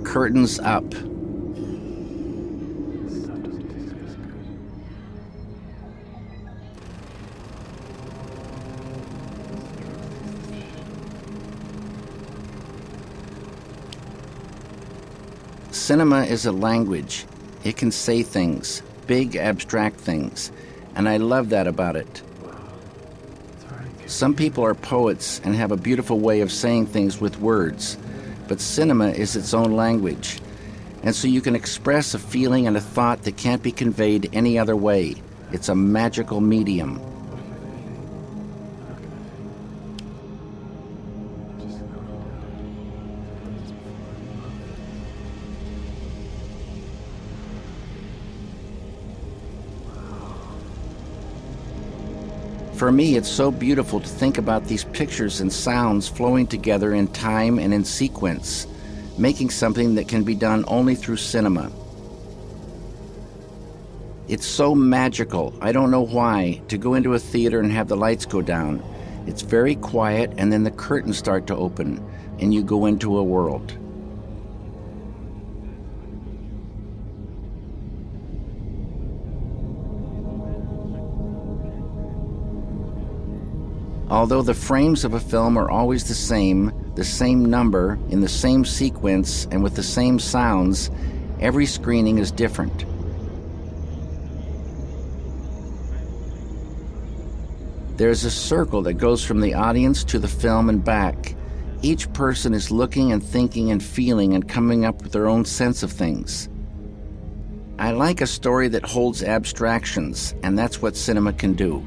Curtains up. Cinema is a language. It can say things, big abstract things, and I love that about it. Some people are poets and have a beautiful way of saying things with words, but cinema is its own language, and so you can express a feeling and a thought that can't be conveyed any other way. It's a magical medium. For me, it's so beautiful to think about these pictures and sounds flowing together in time and in sequence, making something that can be done only through cinema. It's so magical, I don't know why, to go into a theater and have the lights go down. It's very quiet, and then the curtains start to open, and you go into a world. Although the frames of a film are always the same number, in the same sequence, and with the same sounds, every screening is different. There's a circle that goes from the audience to the film and back. Each person is looking and thinking and feeling and coming up with their own sense of things. I like a story that holds abstractions, and that's what cinema can do.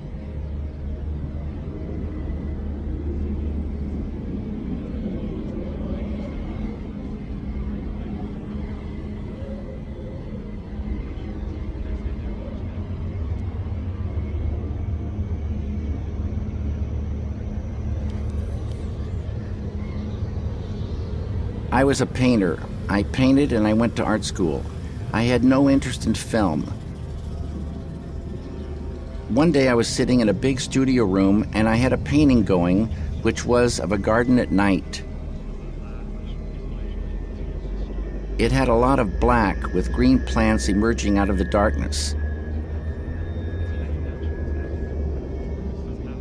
I was a painter. I painted and I went to art school. I had no interest in film. One day I was sitting in a big studio room and I had a painting going, which was of a garden at night. It had a lot of black with green plants emerging out of the darkness.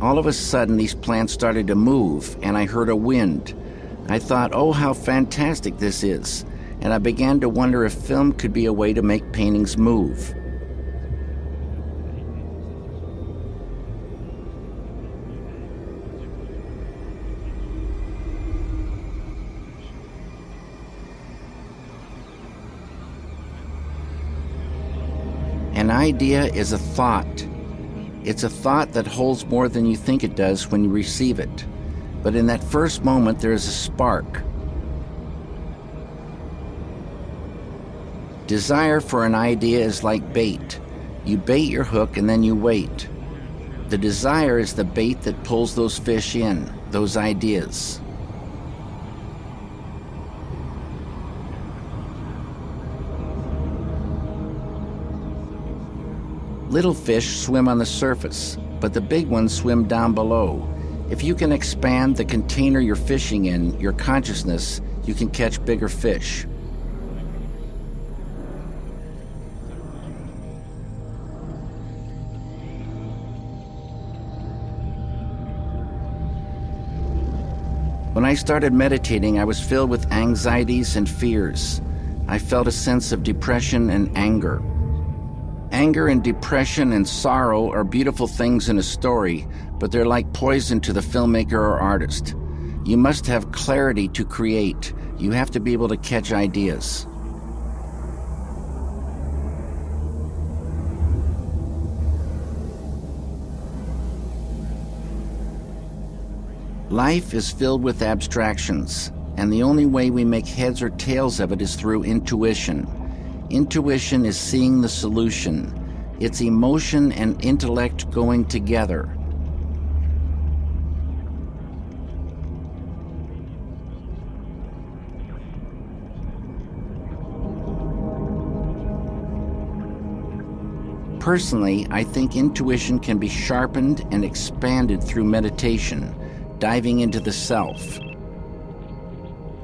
All of a sudden, these plants started to move and I heard a wind. I thought, oh, how fantastic this is, and I began to wonder if film could be a way to make paintings move. An idea is a thought. It's a thought that holds more than you think it does when you receive it. But in that first moment, there is a spark. Desire for an idea is like bait. You bait your hook and then you wait. The desire is the bait that pulls those fish in, those ideas. Little fish swim on the surface, but the big ones swim down below. If you can expand the container you're fishing in, your consciousness, you can catch bigger fish. When I started meditating, I was filled with anxieties and fears. I felt a sense of depression and anger. Anger and depression and sorrow are beautiful things in a story, but they're like poison to the filmmaker or artist. You must have clarity to create. You have to be able to catch ideas. Life is filled with abstractions, and the only way we make heads or tails of it is through intuition. Intuition is seeing the solution. It's emotion and intellect going together. Personally, I think intuition can be sharpened and expanded through meditation, diving into the self.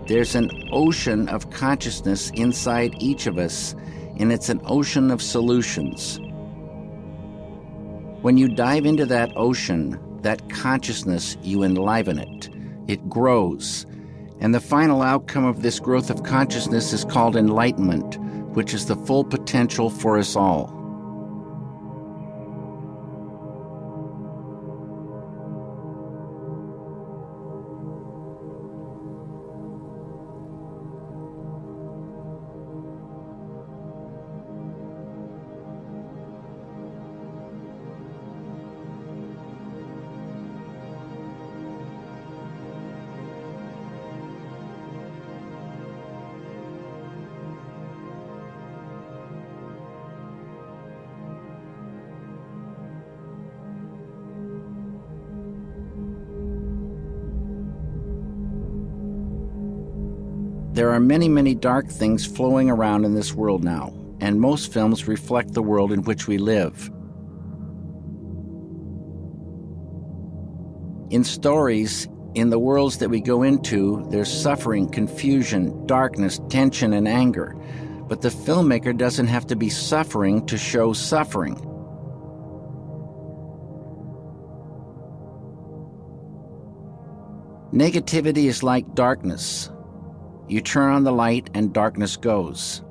There's an ocean of consciousness inside each of us, and it's an ocean of solutions. When you dive into that ocean, that consciousness, you enliven it. It grows. And the final outcome of this growth of consciousness is called enlightenment, which is the full potential for us all. There are many, many dark things flowing around in this world now, and most films reflect the world in which we live. In stories, in the worlds that we go into, there's suffering, confusion, darkness, tension, and anger. But the filmmaker doesn't have to be suffering to show suffering. Negativity is like darkness. You turn on the light and darkness goes.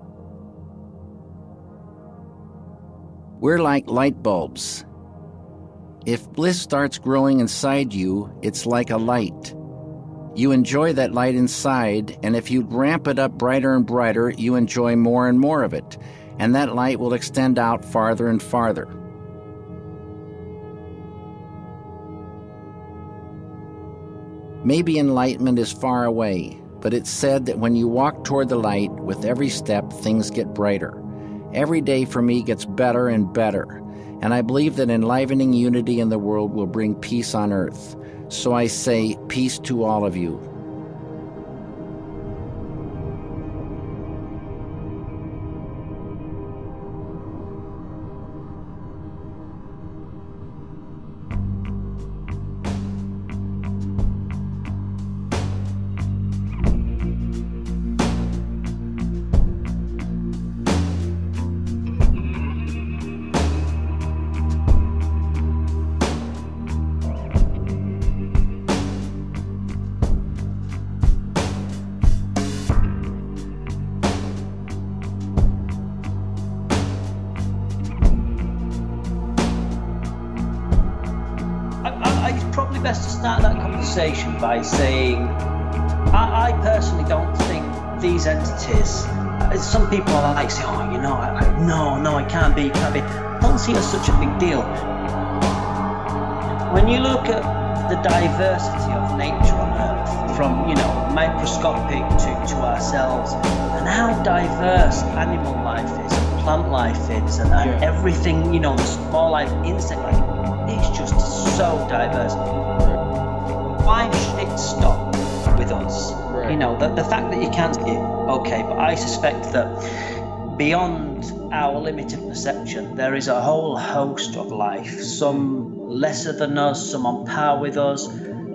We're like light bulbs. If bliss starts growing inside you, it's like a light. You enjoy that light inside, and if you ramp it up brighter and brighter, you enjoy more and more of it, and that light will extend out farther and farther. Maybe enlightenment is far away, but it's said that when you walk toward the light, with every step, things get brighter. Every day for me gets better and better, and I believe that enlivening unity in the world will bring peace on earth. So I say, peace to all of you. Best to start that conversation by saying I personally don't think these entities, some people are like say, oh, you know, I can't be, I don't see it as such a big deal. When you look at the diversity of nature on Earth, from, you know, microscopic to ourselves, and how diverse animal life is, and plant life is, and everything, you know, the small life, insect life, it's just so diverse. Why should it stop with us? Right. You know, the fact that you can't see it, okay, but I suspect that beyond our limited perception, there is a whole host of life, some lesser than us, some on par with us,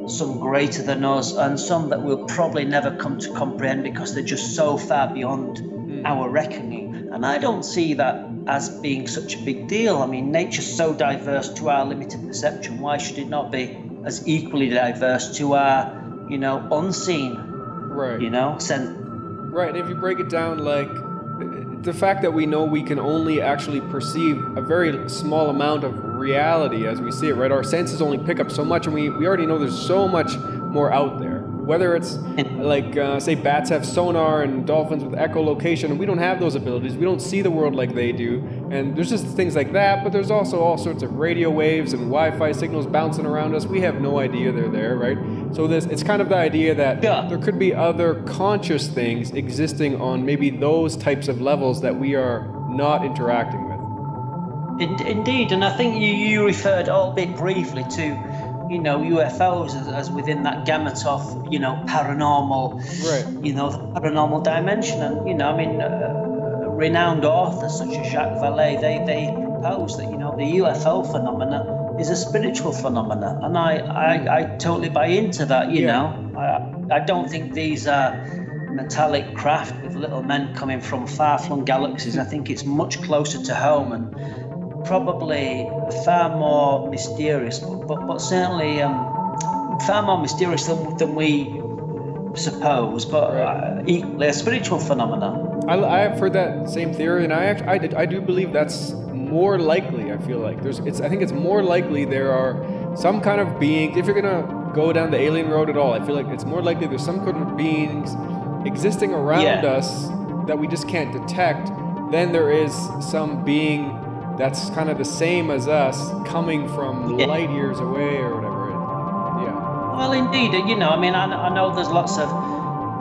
some greater than us, and some that we'll probably never come to comprehend because they're just so far beyond our reckoning. And I don't see that as being such a big deal. I mean, nature's so diverse to our limited perception. Why should it not be as equally diverse to our, you know, unseen, you know, sense? Right, and if you break it down, like, the fact that we know we can only actually perceive a very small amount of reality as we see it, right? Our senses only pick up so much, and we already know there's so much more out there. Whether it's like, say, bats have sonar and dolphins with echolocation, and we don't have those abilities. We don't see the world like they do. And there's just things like that, but there's also all sorts of radio waves and Wi-Fi signals bouncing around us. We have no idea they're there, right? So it's kind of the idea that there could be other conscious things existing on maybe those types of levels that we are not interacting with. Indeed, and I think you referred, albeit briefly, to, you know, UFOs as within that gamut of, you know, paranormal, you know, the paranormal dimension. And, you know, I mean, renowned authors such as Jacques Vallée, they propose that, you know, the UFO phenomena is a spiritual phenomena. And I totally buy into that, you know. I don't think these are metallic craft with little men coming from far-flung galaxies. I think it's much closer to home and probably far more mysterious, but certainly far more mysterious than we suppose, but equally a spiritual phenomenon. I've heard that same theory, and I do believe that's more likely. I feel like I think it's more likely there are some kind of beings. If you're gonna go down the alien road at all, I feel like it's more likely there's some kind of beings existing around us that we just can't detect. Then there is some being that's kind of the same as us, coming from light years away or whatever. Well, indeed, I mean, I know there's lots of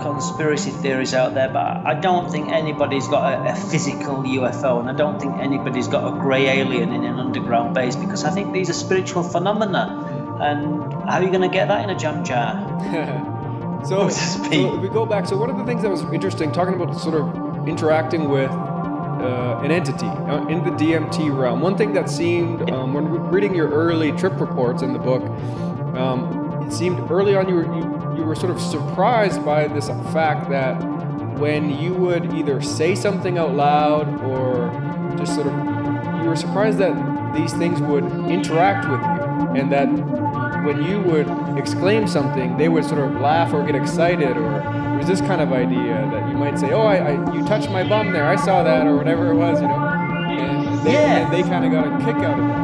conspiracy theories out there, but I don't think anybody's got a physical UFO, and I don't think anybody's got a grey alien in an underground base, because I think these are spiritual phenomena, and how are you going to get that in a jam jar? So if we go back, so one of the things that was interesting, talking about sort of interacting with an entity in the DMT realm, one thing that seemed, when reading your early trip reports in the book, it seemed early on you were sort of surprised by this fact that when you would either say something out loud or just sort of, you were surprised that these things would interact with you, and that when you would exclaim something, they would sort of laugh or get excited, or there was this kind of idea that you might say, oh, you touched my bum there, I saw that, or whatever it was, and they kind of got a kick out of that.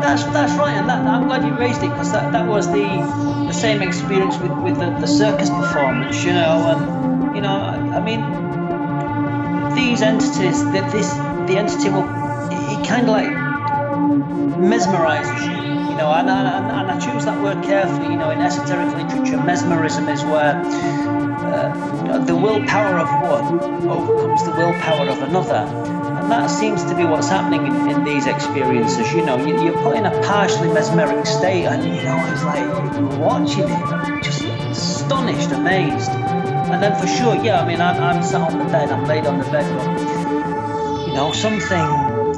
That's right, and I'm glad you raised it, because that was the same experience with the circus performance, and I mean, these entities, the entity will, it kind of like mesmerizes you, and I choose that word carefully. In esoteric literature, mesmerism is where the willpower of one overcomes the willpower of another. And that seems to be what's happening in these experiences. You're put in a partially mesmeric state, and it's like you're watching it, just astonished, amazed. And then for sure, I'm sat on the bed, I'm laid on the bed, but something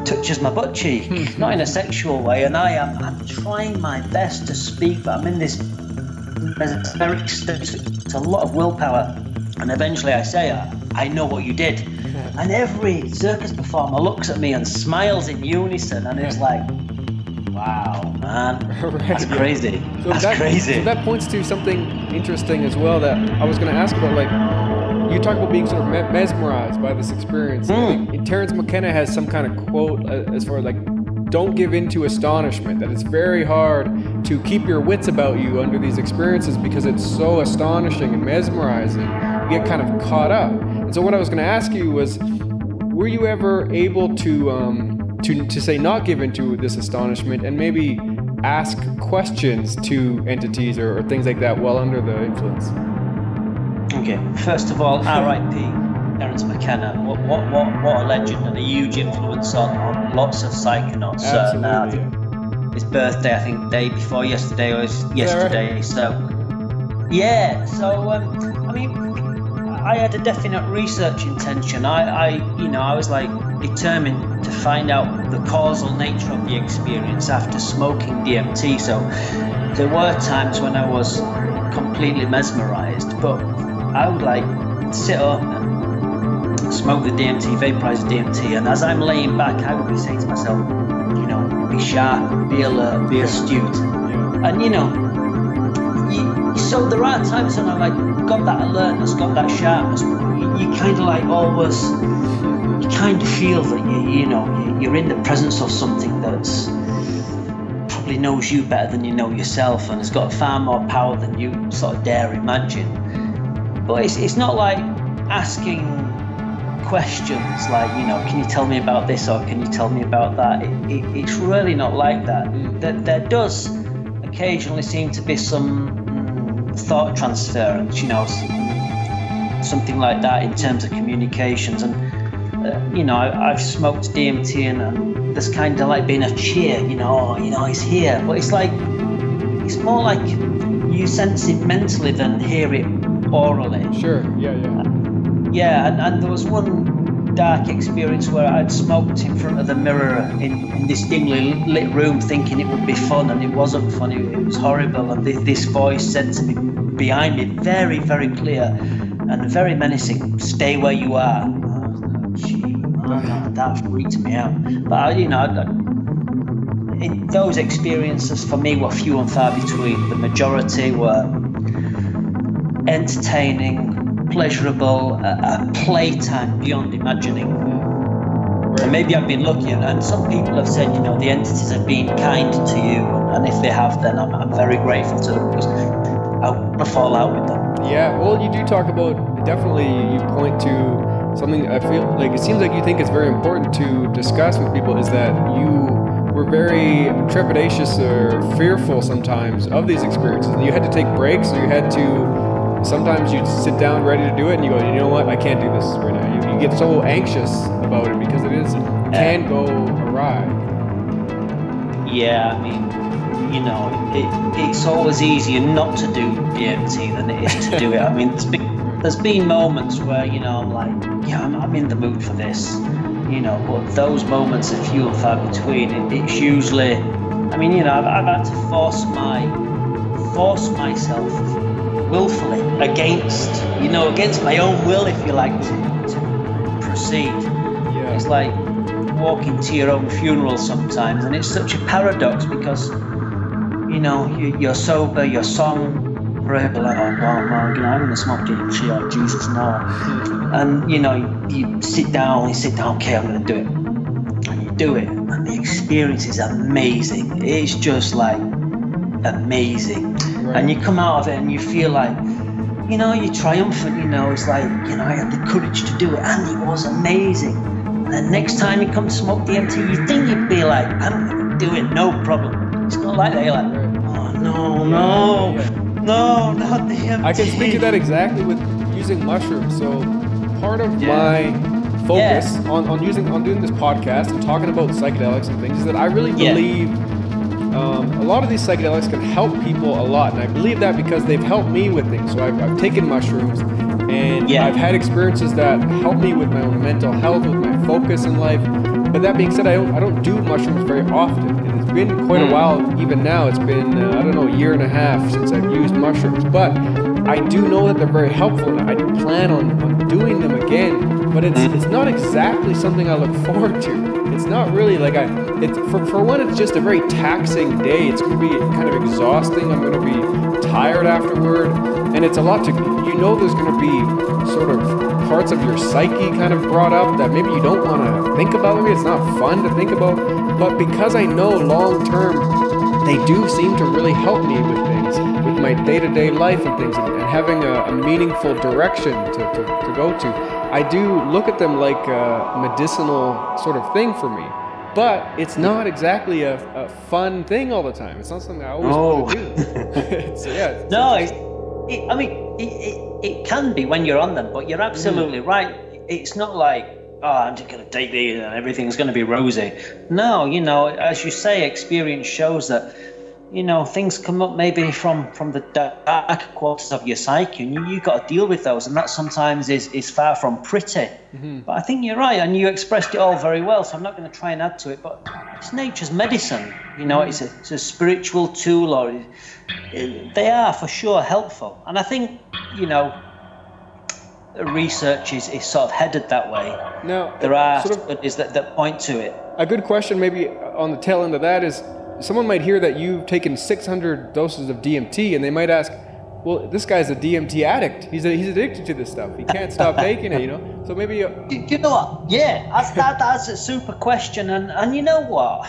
touches my butt cheek, not in a sexual way, and I'm trying my best to speak, but I'm in this mesmeric state. It's a lot of willpower, and eventually I say, I know what you did. And every circus performer looks at me and smiles in unison, and it's like, wow, man, that's crazy. That's crazy. So that points to something interesting as well that I was going to ask about. Like, you talk about being sort of mesmerized by this experience. Terence McKenna has some kind of quote as far as like, don't give in to astonishment, that it's very hard to keep your wits about you under these experiences because it's so astonishing and mesmerizing. You get kind of caught up. And so what I was going to ask you was, were you ever able to say not give into this astonishment and maybe ask questions to entities or things like that while under the influence? Okay, first of all, R.I.P. Terence McKenna. What a legend, and a huge influence on lots of psychonauts. Absolutely. His birthday, I think, day before yesterday, or yesterday. Right? So, yeah. So, I mean, I had a definite research intention. I was like determined to find out the causal nature of the experience after smoking DMT. So there were times when I was completely mesmerized, but I would like sit up and smoke the DMT, vaporize the DMT, and as I'm laying back, I would be saying to myself, be sharp, be alert, be astute, and so there are times when I like got that alertness, got that sharpness, but you kind of like always, you kind of feel that you're in the presence of something that's probably knows you better than you know yourself, and has got far more power than you sort of dare imagine. But it's not like asking questions like, can you tell me about this, or can you tell me about that? It's really not like that. There does occasionally seem to be some thought transference, something like that in terms of communications. And I've smoked DMT, and there's kind of like being a cheer, it's here, but it's more like you sense it mentally than hear it orally. Sure. And there was one dark experience where I'd smoked in front of the mirror in this dimly lit room, thinking it would be fun, and it wasn't fun. It was horrible, and this voice said to me behind me, very, very clear, and very menacing. Stay where you are. That freaked me out. But those experiences for me were few and far between. The majority were entertaining, pleasurable, a playtime beyond imagining. And maybe I've been lucky, and some people have said, the entities have been kind to you, and if they have, then I'm very grateful to them, because I want to fall out with them. Yeah, well, you do talk about, definitely you point to something I feel like, it seems like you think it's very important to discuss with people, is that you were very trepidatious or fearful sometimes of these experiences, and you had to take breaks, or you had to, sometimes you'd sit down ready to do it, and you go, you know what, I can't do this right now. You get so anxious about it because it can go awry. Yeah, I mean, it's always easier not to do DMT than it is to do it. I mean, there's been moments where, I'm like, I'm in the mood for this, but those moments are few and far between. It's usually, I've had to force myself willfully against my own will, if you like, to proceed. Yeah. It's like walking to your own funeral sometimes, and it's such a paradox because you're sober, you're somber, like, oh no, I'm gonna smoke DMT, oh Jesus no, and you sit down, okay, I'm gonna do it, and you do it, and the experience is amazing. It's just like amazing. Right. And you come out of it and you feel like, you're triumphant, it's like, I had the courage to do it, and it was amazing. And then next time you come to smoke DMT, you think you'd be like, I'm gonna do it, no problem. It's not like that. You're like, oh no, no, not DMT. I can speak to that exactly with using mushrooms. So part of my focus on doing this podcast and talking about psychedelics and things is that I really believe a lot of these psychedelics can help people a lot, and I believe that because they've helped me with things. So I've taken mushrooms, and I've had experiences that help me with my own mental health, with my focus in life. But that being said, I don't do mushrooms very often, and it's been quite a while. Even now, it's been a year and a half since I've used mushrooms. But I do know that they're very helpful, and I do plan on doing them again. But it's not exactly something I look forward to. It's not really like for one, it's just a very taxing day. It's going to be kind of exhausting. I'm going to be tired afterward, and it's a lot to, there's going to be sort of parts of your psyche kind of brought up that maybe you don't want to think about. Maybe it's not fun to think about, but because I know long term, they do seem to really help me with things, with my day-to-day life and things, and having a meaningful direction to go to. I do look at them like a medicinal sort of thing for me, but it's not exactly a fun thing all the time. It's not something I always want to do. It can be when you're on them, but you're absolutely right. It's not like, I'm just going to take these and everything's going to be rosy. No, as you say, experience shows that, things come up maybe from the dark quarters of your psyche, and you've got to deal with those, and that sometimes is far from pretty. But I think you're right, and you expressed it all very well, so I'm not going to try and add to it, but it's nature's medicine. It's a spiritual tool, or they are for sure helpful. And I think, research is sort of headed that way. Now, there are studies that point to it. A good question maybe on the tail end of that is, someone might hear that you've taken 600 doses of DMT, and they might ask, well, this guy's a DMT addict. He's addicted to this stuff. He can't stop taking it, So maybe... You know what? Yeah, that's a super question. And you know what?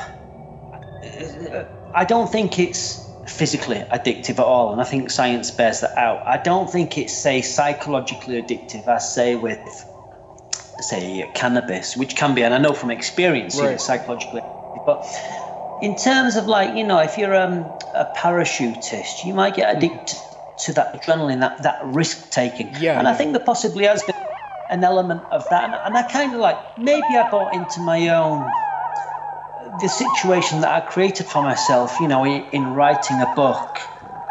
I don't think it's physically addictive at all, and I think science bears that out. I don't think it's, say, psychologically addictive, as say with, say, cannabis, which can be, and I know from experience, it's psychologically addictive, but... In terms of if you're a parachutist, you might get addicted to that adrenaline, that risk taking. And I think there possibly has been an element of that. And I kind of maybe I bought into my own, the situation that I created for myself, in writing a book.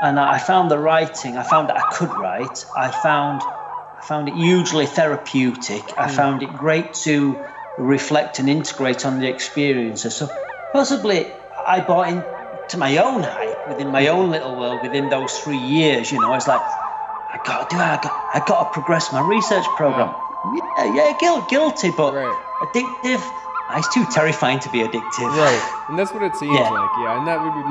And I found that I could write. I found it hugely therapeutic. I found it great to reflect and integrate on the experiences. So possibly I bought into my own hype within my own little world within those 3 years. It's like I got to progress my research program. Guilty, but addictive. It's too terrifying to be addictive. Right, and that's what it seems like. Yeah, and that would be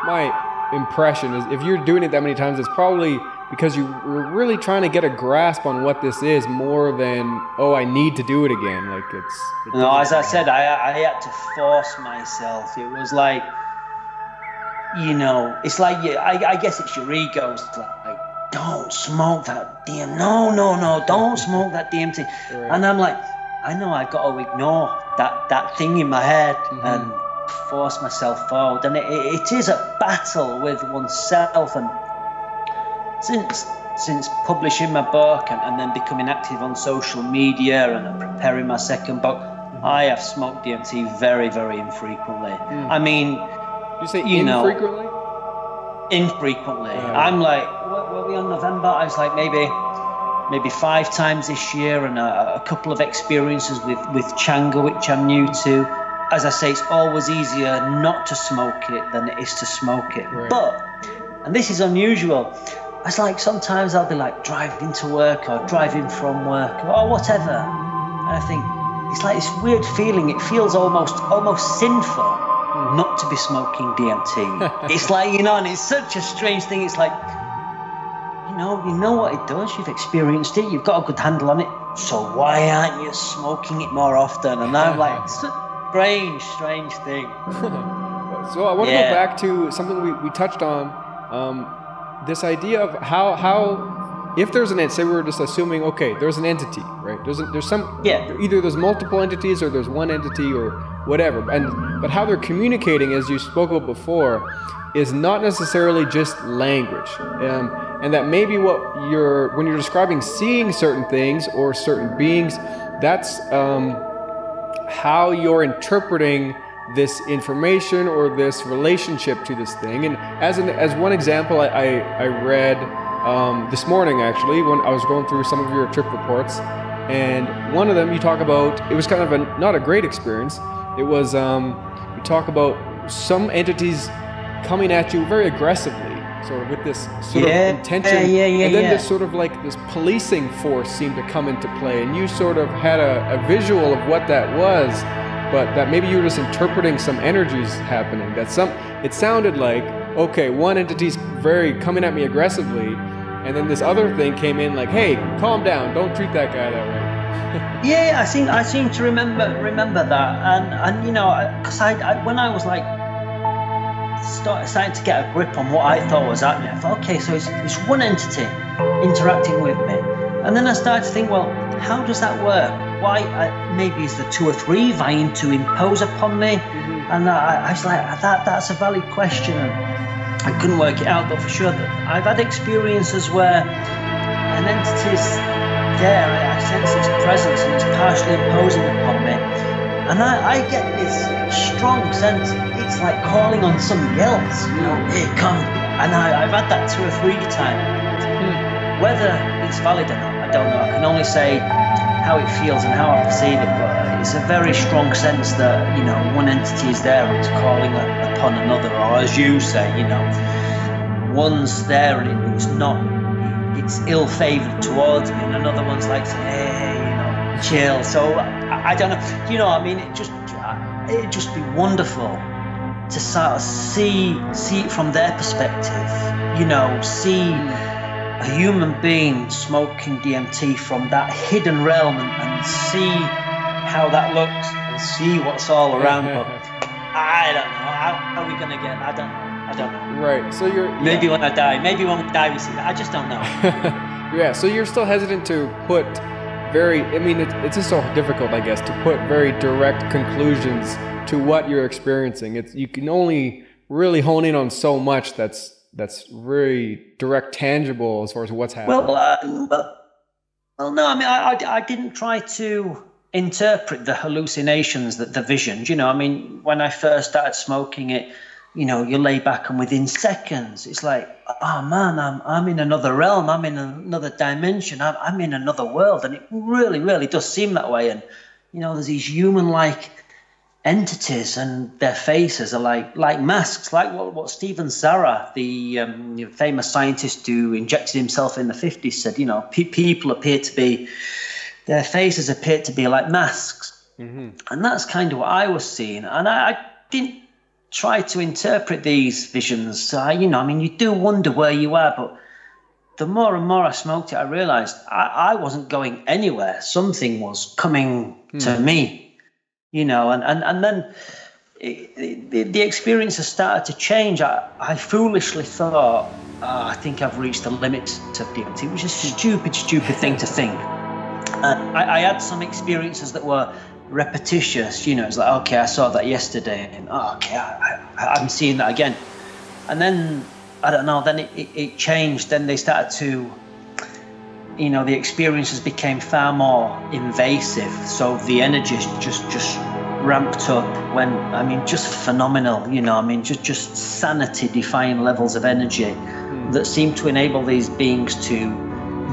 my impression is if you're doing it that many times, it's probably because you're really trying to get a grasp on what this is more than, oh, I need to do it again. Like no, as I said, I had to force myself. It was like, it's like I guess it's your ego. It's like, don't smoke that no, don't smoke that DMT. Right. And I'm like, I know I've got to ignore that thing in my head and force myself forward. And it is a battle with oneself. And since publishing my book and then becoming active on social media and preparing my second book, I have smoked DMT very, very infrequently. I mean, you say infrequently? Infrequently. I'm like, what were we on November? I was like maybe 5 times this year, and a couple of experiences with Changa, which I'm new to. As I say, it's always easier not to smoke it than it is to smoke it. Right. But, and this is unusual, it's like sometimes I'll be like driving to work or driving from work or whatever, and I think it's like this weird feeling. It feels almost sinful not to be smoking DMT. It's like, and it's such a strange thing. It's like, you know what it does. You've experienced it. You've got a good handle on it. So why aren't you smoking it more often? And I'm like, it's a strange thing. So I want to go back to something we touched on. This idea of how if there's an entity, say we were just assuming, okay, there's an entity, right? There's some, either there's multiple entities or there's one entity or whatever. But how they're communicating, as you spoke about before, is not necessarily just language. And that maybe when you're describing seeing certain things or certain beings, that's how you're interpreting this information or this relationship to this thing. And as one example, I read this morning, actually, when I was going through some of your trip reports, and one of them you talk about, it was kind of not a great experience. It was you talk about some entities coming at you very aggressively, sort of with this sort of intention, and then this sort of like this policing force seemed to come into play, and you sort of had a visual of what that was, but that maybe you were just interpreting some energies happening. It sounded like, okay, one entity's very coming at me aggressively, and then this other thing came in like, hey, calm down, don't treat that guy that way. I seem to remember that, and because when I was like starting to get a grip on what I thought was happening, I thought, okay, so it's one entity interacting with me, and then I started to think, well, how does that work? Why maybe is there 2 or 3 vying to impose upon me? And I was like, that's a valid question, and I couldn't work it out, but for sure I've had experiences where an entity's there, I sense its presence and it's partially imposing upon me, and I get this strong sense it's like calling on somebody else, hey, come. And I've had that 2 or 3 times. Whether it's valid or not, I don't know. I can only say how it feels and how I perceive it, but it's a very strong sense that, one entity is there and it's calling upon another, or as you say, one's there and it's ill-favored towards me, and another one's like, hey, chill. So I don't know, it'd just be wonderful to sort of see it from their perspective, see a human being smoking DMT from that hidden realm and see how that looks and see what's all around. But I don't know, how are we going to get, I don't know. Right, so maybe when I die we see that, I just don't know. Yeah, so you're still hesitant to put it's just so difficult, I guess, to put very direct conclusions to what you're experiencing. You can only really hone in on so much that's very direct, tangible as far as what's happening. Well, no, I didn't try to interpret the hallucinations, the visions. When I first started smoking it, you lay back and within seconds, it's like, oh man, I'm in another realm, I'm in another dimension, I'm in another world, and it really, really does seem that way. And there's these human-like entities, and their faces are like masks, like what Stephen Zara, the famous scientist who injected himself in the 50s, said. People appear to be, their faces appear to be like masks, and that's kind of what I was seeing. And I didn't try to interpret these visions. You do wonder where you are, but the more and more I smoked it, I realized I wasn't going anywhere. Something was coming to me. And then the experiences started to change. I foolishly thought, I think I've reached the limits of DMT, which is a stupid thing to think. I had some experiences that were repetitious. It's like, okay, I saw that yesterday, and okay, I'm seeing that again. And then, I don't know, then it changed. Then they started to, the experiences became far more invasive. So the energy just ramped up just phenomenal, just sanity-defying levels of energy that seemed to enable these beings to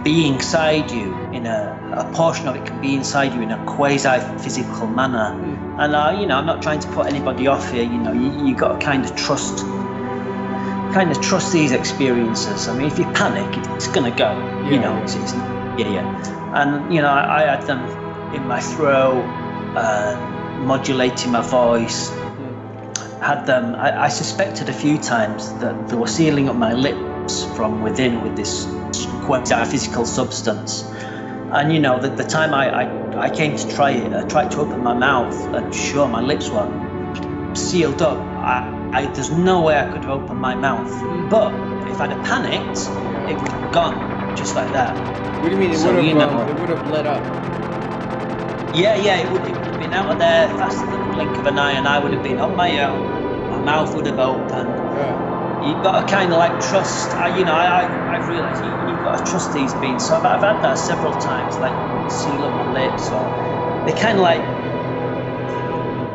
be inside you in a portion of it can be inside you in a quasi-physical manner. And, I'm not trying to put anybody off here. You got to kind of trust these experiences. If you panic, it's gonna go. It's And I had them in my throat, modulating my voice. Had them. I suspected a few times that they were sealing up my lips from within with this quasi-physical substance. And the time I came to try it, I tried to open my mouth, and sure, my lips were sealed up. There's no way I could have opened my mouth. But if I'd have panicked, it would have gone just like that. What do you mean? It would have let up? Yeah, it would have been out of there faster than the blink of an eye, and I would have been on my own. My mouth would have opened. Yeah. You've got to kind of trust. I've realised you've got to trust these beings. So I've had that several times, seal up my lips, or they kind of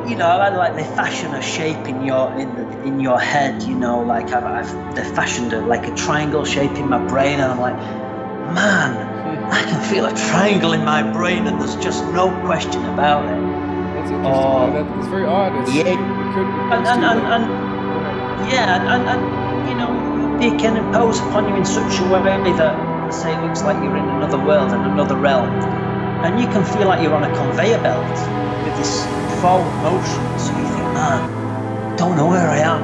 I've had they fashion a shape in your head, they fashioned a triangle shape in my brain, and I'm like, man, I can feel a triangle in my brain, and there's just no question about it. That's interesting. It's very odd. They can impose upon you in such a way that, say, it looks like you're in another world and another realm, and you can feel like you're on a conveyor belt with this forward motion. So you think, man, don't know where I am.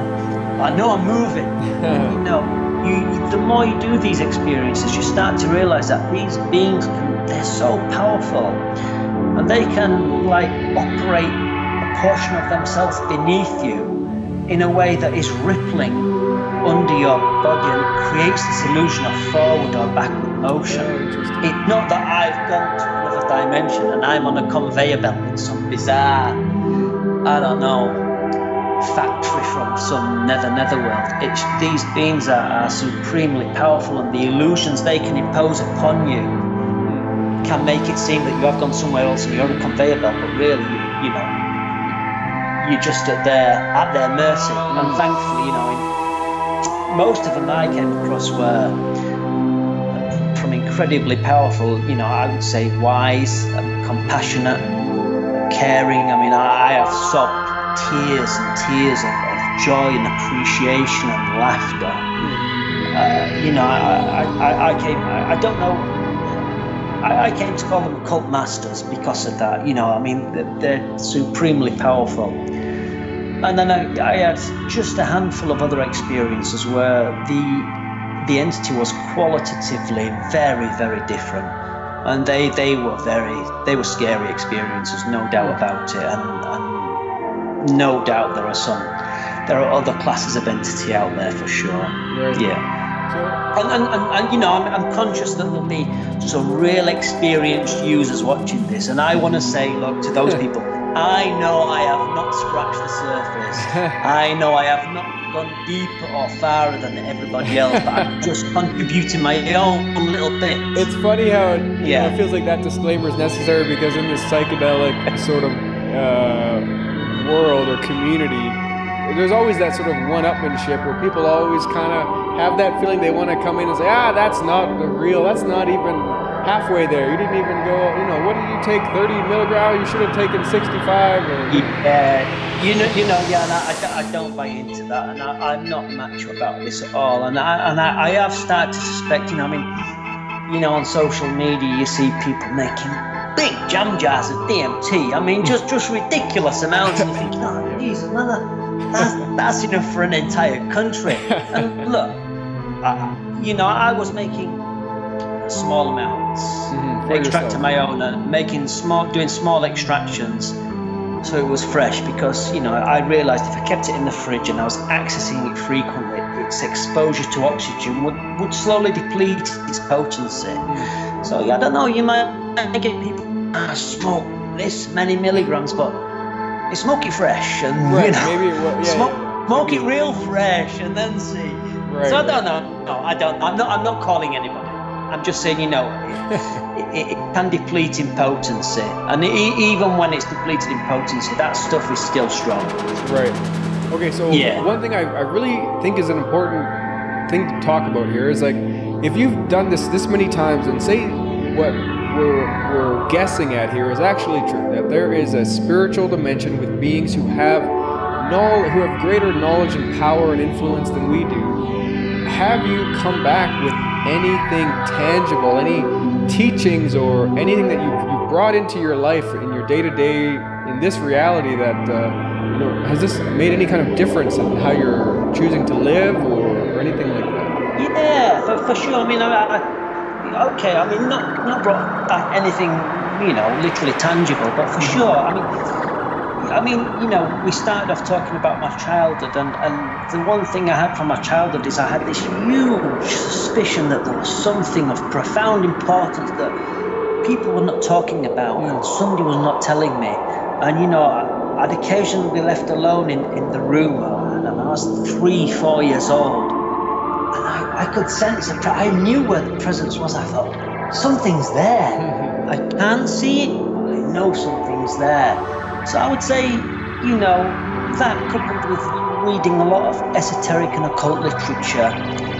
I know I'm moving. The more you do these experiences, you start to realize that these beings they're so powerful, and they can operate a portion of themselves beneath you in a way that is rippling under your body and creates this illusion of forward or backward motion. It's not that I've gone to another dimension and I'm on a conveyor belt in some bizarre, I don't know, factory from some netherworld. These beings are supremely powerful, and the illusions they can impose upon you can make it seem that you have gone somewhere else and you're on a conveyor belt, but really, you're just at their mercy. And thankfully, most of them I came across were from incredibly powerful, I would say wise, compassionate, caring. I have sobbed tears and tears of joy and appreciation and laughter. I came to call them cult masters because of that. They're supremely powerful. And then I had just a handful of other experiences where the entity was qualitatively very, very different, and they were scary experiences, no doubt about it. And no doubt there are other classes of entity out there for sure. Right. Yeah. And I'm conscious that there'll be some real experienced users watching this, and I want to say, look, to those people, I know I have not scratched the surface. I know I have not gone deeper or farther than everybody else, but I'm just contributing my own little bit. It's funny how it feels like that disclaimer is necessary, because in this psychedelic sort of world or community, there's always that sort of one-upmanship where people always kind of have that feeling they want to come in and say, that's not the real, that's not even halfway there. You didn't even go, what did you take, 30 milligrams? You should have taken 65. Yeah, and I don't buy into that, and I'm not macho about this at all. And I have started to suspect, on social media, you see people making big jam jars of DMT. I mean, just ridiculous amounts. And you think, oh, Jesus, man, that's enough for an entire country. And look, I was making small amounts, extracting my own, doing small extractions, so it was fresh. Because I realised if I kept it in the fridge and I was accessing it frequently, its exposure to oxygen would slowly deplete its potency. So I don't know, you might get people smoke this many milligrams, but they smoke it fresh, and smoke it real fresh, and then see. Right, so I don't know. No, I don't. I'm not calling anybody. I'm just saying, it can deplete in potency, and even when it's depleted in potency, that stuff is still strong. Right. Okay. So one thing I really think is an important thing to talk about here is, like, if you've done this many times, and say what we're guessing at here is actually true, that there is a spiritual dimension with beings who have greater knowledge and power and influence than we do. Have you come back with anything tangible, any teachings or anything that you've brought into your life, in your day-to-day, in this reality, that has this made any kind of difference in how you're choosing to live or anything like that? Yeah, for sure. I mean, not brought back anything, literally tangible, but for sure. I mean, we started off talking about my childhood, and the one thing I had from my childhood is I had this huge suspicion that there was something of profound importance that people were not talking about, and somebody was not telling me. And, I'd occasionally be left alone in the room, and I was 3-4 years old, and I could sense it. I knew where the presence was. I thought, something's there. I can't see it, but I know something's there. So I would say, that coupled with reading a lot of esoteric and occult literature,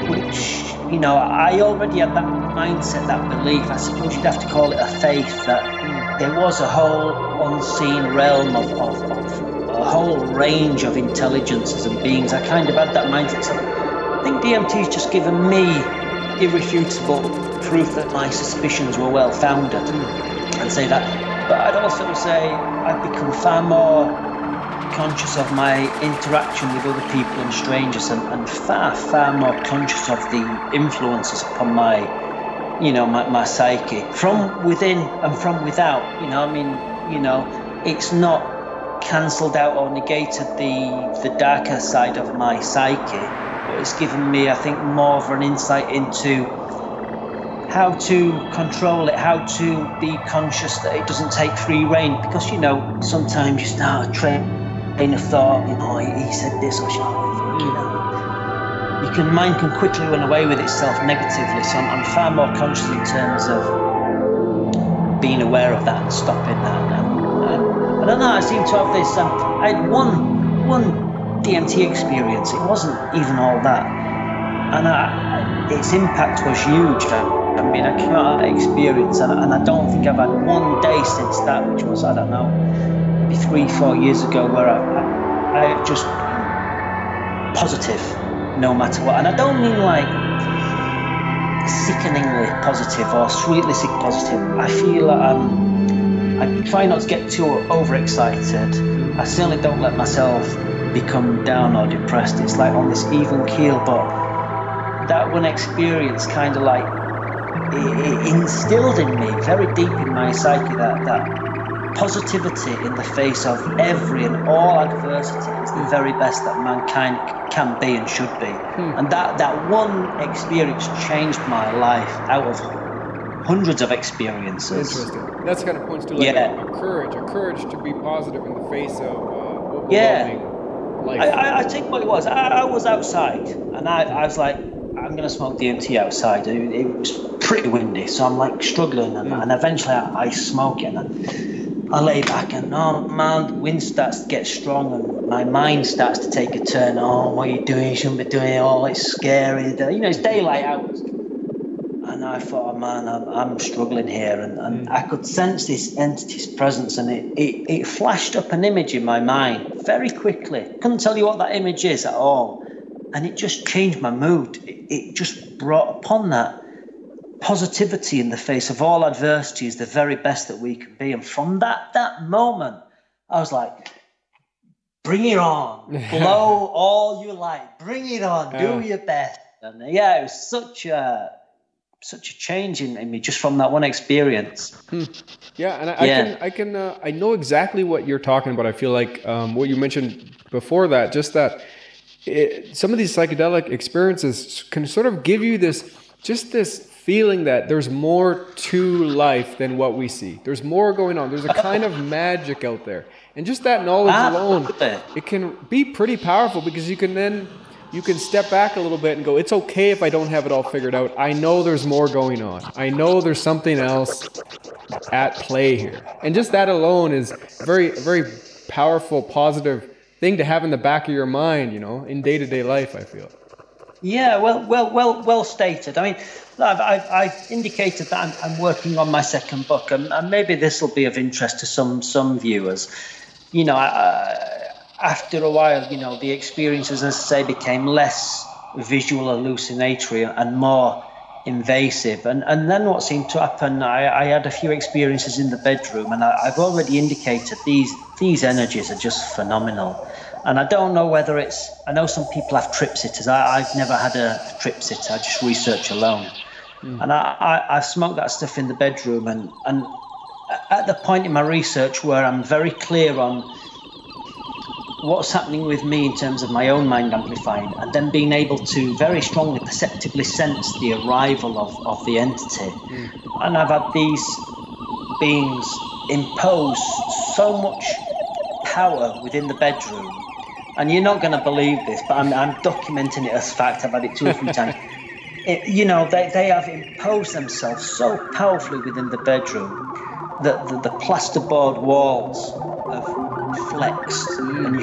which, I already had that mindset, that belief. I suppose you'd have to call it a faith, that there was a whole unseen realm of a whole range of intelligences and beings. I kind of had that mindset. So I think DMT's just given me irrefutable proof that my suspicions were well founded. I'd say that. But I'd also say I've become far more conscious of my interaction with other people and strangers, and far, far more conscious of the influences upon my psyche, from within and from without. It's not cancelled out or negated the darker side of my psyche, but it's given me, I think, more of an insight into how to control it, how to be conscious that it doesn't take free rein. Because, sometimes you start a train of thought, he said this, or mind can quickly run away with itself negatively. So I'm far more conscious in terms of being aware of that and stopping that. And I don't know, I seem to have this, I had one DMT experience. It wasn't even all that. And its impact was huge. I came out of that experience, and I don't think I've had one day since that, which was, I don't know, maybe 3-4 years ago, where I just positive, no matter what. And I don't mean like sickeningly positive or sweetly sick positive. I feel I try not to get too overexcited. I certainly don't let myself become down or depressed. It's like on this even keel, but that one experience kind of like it instilled in me very deep in my psyche that positivity in the face of every and all adversity is the very best that mankind can be and should be. And that one experience changed my life out of hundreds of experiences. Interesting. That's kind of points to like a courage to be positive in the face of overwhelming life. I think what it was, I was outside, and I was like, I'm going to smoke DMT outside. It was pretty windy, so I'm like struggling, and eventually I smoke it, and I lay back, and oh man, the wind starts to get strong, and my mind starts to take a turn. Oh, what are you doing? You shouldn't be doing it. Oh, it's scary. It's daylight hours. And I thought, oh man, I'm struggling here. And I could sense this entity's presence, and it flashed up an image in my mind very quickly. Couldn't tell you what that image is at all. And it just changed my mood. It just brought upon that positivity in the face of all adversity is the very best that we can be. And from that moment, I was like, bring it on, blow all you like, bring it on, do your best. And it was such a change in me just from that one experience. Yeah, and I know exactly what you're talking about. I feel like what you mentioned before that, just that some of these psychedelic experiences can sort of give you this feeling that there's more to life than what we see. There's more going on. There's a kind of magic out there. And just that knowledge alone, it can be pretty powerful, because you can step back a little bit and go, it's okay if I don't have it all figured out. I know there's more going on. I know there's something else at play here. And just that alone is a very, very powerful, positive thing to have in the back of your mind, in day-to-day life, I feel. Yeah, well stated. I mean, I've indicated that I'm working on my second book, and maybe this will be of interest to some viewers. After a while, the experiences, as I say, became less visual hallucinatory and more invasive. And then what seemed to happen, I had a few experiences in the bedroom, and I've already indicated these energies are just phenomenal. And I don't know whether I know some people have trip sitters. I've never had a trip sitter. I just research alone. And I've smoked that stuff in the bedroom, and at the point in my research where I'm very clear on what's happening with me in terms of my own mind amplifying, and then being able to very strongly perceptively sense the arrival of the entity. And I've had these beings impose so much power within the bedroom, and you're not going to believe this, but I'm documenting it as fact. I've had it 2 or 3 times. They have imposed themselves so powerfully within the bedroom that the plasterboard walls have flexed, and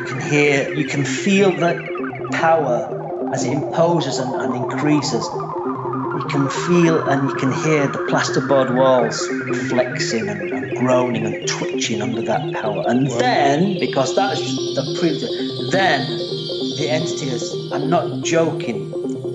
you can feel the power as it imposes and increases. You can feel and you can hear the plasterboard walls flexing and groaning and twitching under that power. And then, because that's the proof, then the entity is, I'm not joking,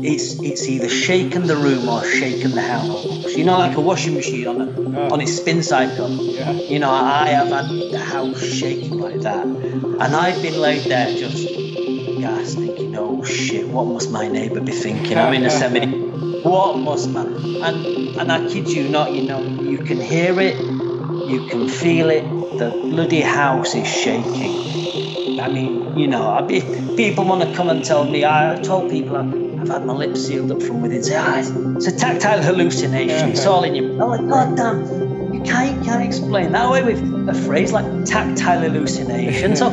it's either shaken the room or shaken the house. Like a washing machine on its spin cycle. Yeah. I have had the house shaking like that. And I've been laid there just gasped, thinking, oh shit, what must my neighbour be thinking? I'm in a cemetery. What must man? And I kid you not, you can hear it, you can feel it, the bloody house is shaking. I mean, if people want to come and tell me, I told people I've had my lips sealed up from within, say, it's a tactile hallucination, it's all in you. I'm like, God damn, you can't explain that away with a phrase like tactile hallucination. So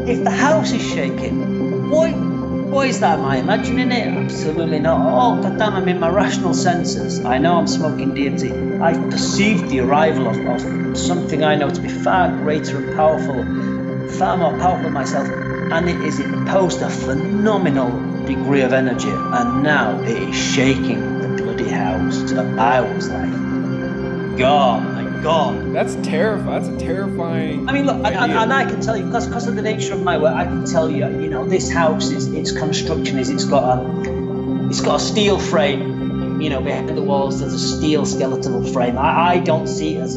if the house is shaking, what is that? Am I imagining it? Absolutely not. Oh, goddamn, I'm in my rational senses. I know I'm smoking DMT. I've perceived the arrival of something I know to be far greater and powerful, far more powerful than myself, and it is imposed a phenomenal degree of energy, and now it is shaking the bloody house. So I was like, God, my God. That's terrifying. That's a terrifying. I mean, look, and I can tell you, because of the nature of my work, I can tell you, this house its construction is it's got a steel frame, behind the walls. There's a steel skeletal frame. I don't see it as,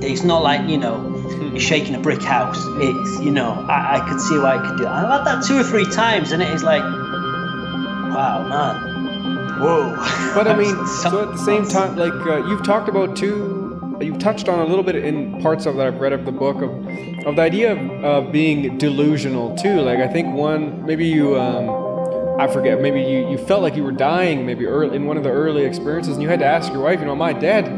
it's not like you're shaking a brick house. It's I could see why I could do it. I've had that 2 or 3 times, and it is like, wow, man, whoa. But I mean, so at the same time, like you've talked about too. You've touched on a little bit in parts of that I've read of the book of the idea of being delusional too. Like I think maybe you I forget, maybe you felt like you were dying maybe early in one of the early experiences, and you had to ask your wife, am I dead?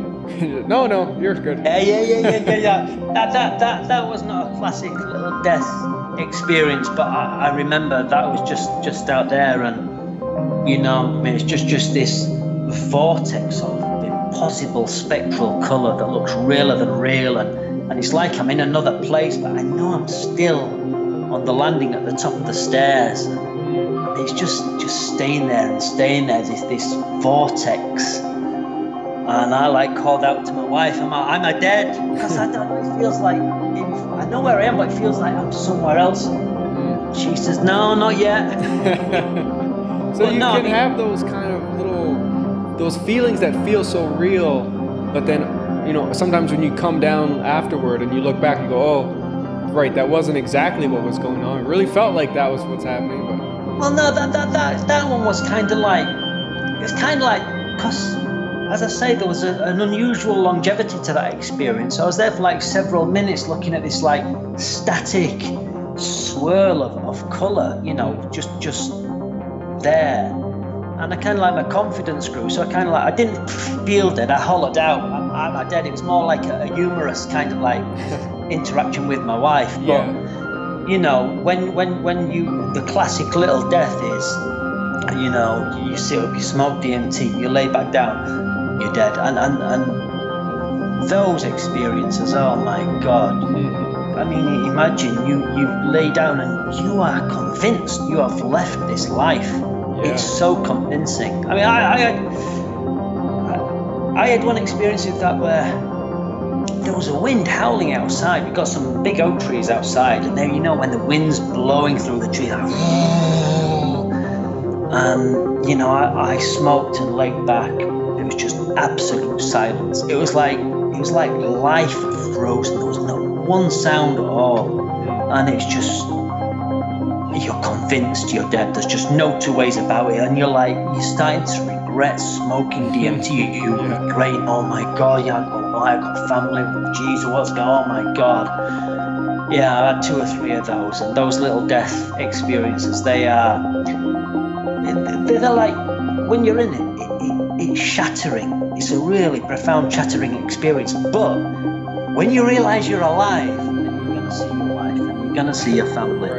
No, you're good. Yeah. That was not a classic little death experience, but I remember that was just out there, and it's just this vortex of impossible spectral colour that looks realer than real, and it's like I'm in another place, but I know I'm still on the landing at the top of the stairs. It's just staying there, this vortex And I like called out to my wife, am I dead? Because I don't know, it feels like, I know where I am, but it feels like I'm somewhere else. She says, no, not yet. So you can have those kind of those feelings that feel so real, but then, you know, sometimes when you come down afterward and you look back and go, oh, right, that wasn't exactly what was going on. It really felt like that was what's happening. But... Well, no, that one was kind of like, because, as I say, there was an unusual longevity to that experience. I was there for like several minutes looking at this like static swirl of colour, you know, just there. And I kind of like, my confidence grew, so I didn't feel dead, I hollowed out, am I dead? It was more like a humorous kind of like interaction with my wife. But, you know, when the classic little death is, you know, you sit up, you smoke DMT, you lay back down, you're dead. And those experiences, oh my God. I mean, imagine you lay down and you are convinced you have left this life. It's so convincing. I mean, I had one experience of that where there was a wind howling outside. We've got some big oak trees outside, and there, you know, when the wind's blowing through the tree, and you know, I smoked and laid back. It was just absolute silence. It was like life frozen. There was not one sound at all, and it's just, you're convinced you're dead. There's just no two ways about it, and you're starting to regret smoking DMT. You regret, oh my God, yeah, I've got family, geez, what's going on, oh my God. Yeah, I had 2 or 3 of those, and those little death experiences, they're like, when you're in it, it's shattering. It's a really profound, shattering experience. But when you realize you're alive, and you're going to see your wife, and you're going to see your family,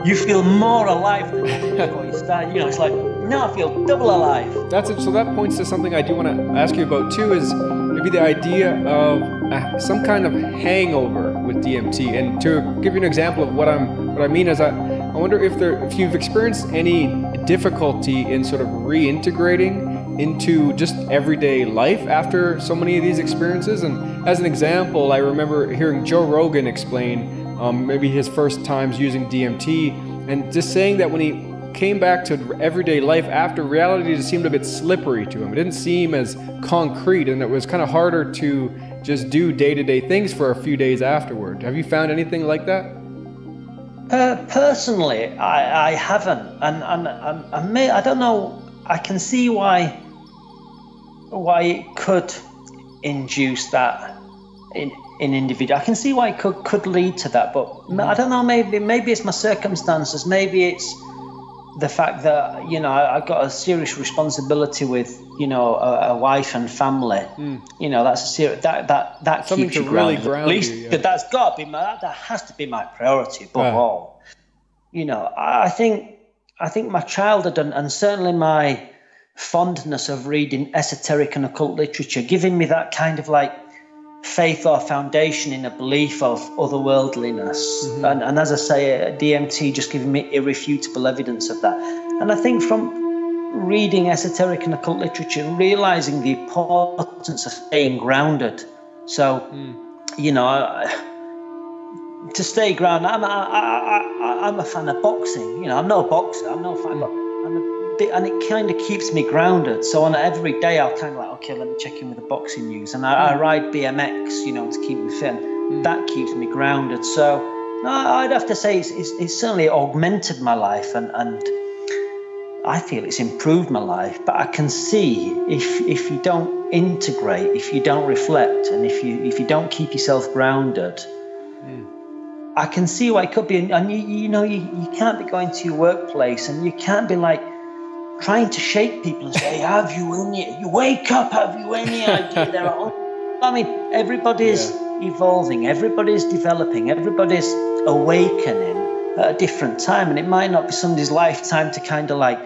you feel more alive than you did before you started. You know, it's like, now I feel double alive. That's it. So that points to something I do want to ask you about too, is maybe the idea of some kind of hangover with DMT. And to give you an example of what I mean is, I wonder if you've experienced any difficulty in sort of reintegrating into just everyday life after so many of these experiences. And as an example, I remember hearing Joe Rogan explain maybe his first times using DMT, and just saying that when he came back to everyday life after, reality just seemed a bit slippery to him. It didn't seem as concrete, and it was kind of harder to just do day-to-day things for a few days afterward. Have you found anything like that? Personally, I haven't, and I don't know. I can see why it could induce that in individual. I can see why it could lead to that, but I don't know. Maybe it's my circumstances. Maybe it's the fact that, you know, I've got a serious responsibility with, you know, a wife and family. You know, that's a serious that something keeps you to really grounded. ground At least you, that's got to be that has to be my priority above all. You know, I think my childhood and certainly my fondness of reading esoteric and occult literature, giving me that kind of like faith or foundation in a belief of otherworldliness. And as I say, DMT just giving me irrefutable evidence of that. And I think from reading esoteric and occult literature, realizing the importance of staying grounded. So, you know, to stay grounded, I'm a fan of boxing. You know, I'm no boxer, I'm no fan, but and it kind of keeps me grounded. So on every day, I'll kind of like, okay, let me check in with the boxing news. And I ride BMX, you know, to keep me fit. That keeps me grounded. So no, I'd have to say it's certainly augmented my life, and I feel it's improved my life. But I can see if you don't integrate, if you don't reflect, and if you don't keep yourself grounded, I can see why it could be. And you know, you can't be going to your workplace, and you can't be like trying to shake people and say, have you any, you wake up, have you any idea there are, I mean, everybody's evolving, everybody's developing, everybody's awakening at a different time, and it might not be somebody's lifetime to kind of like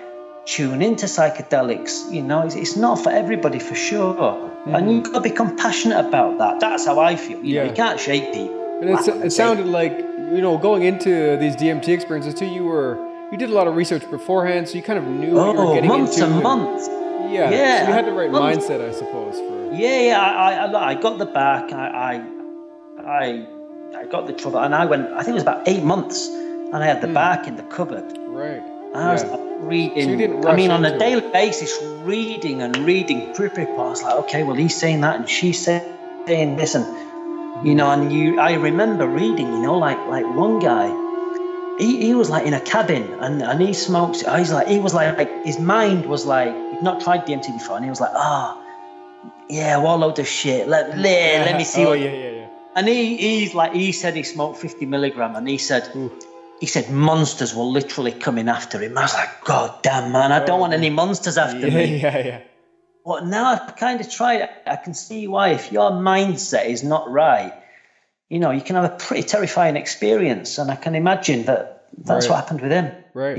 tune into psychedelics. You know, it's not for everybody for sure. And you've got to be compassionate about that. That's how I feel. You know, you can't shake people. And it sounded like, you know, going into these DMT experiences too, you did a lot of research beforehand, so you kind of knew what you were getting months into. And months. Yeah. Yeah. So you had the right mindset, I suppose. I got the back. I got the trouble, and I think it was about 8 months, and I had the back in the cupboard. Right. And I was like reading. So you didn't rush on a into daily basis, reading prep reports. Like, okay, well, he's saying that, and she's saying this, and I remember reading. Like one guy, he was like in a cabin, and he smokes. He was like his mind was like he'd not tried DMT before, and he was like, yeah, what a load of shit. Let me see what. Yeah. And he said he smoked 50 milligram, and he said monsters were literally coming after him. I was like, God damn, man, I don't want any monsters after me. Yeah. But now I've kind of tried it. I can see why. If your mindset is not right, you can have a pretty terrifying experience. And I can imagine that's what happened with him. Right.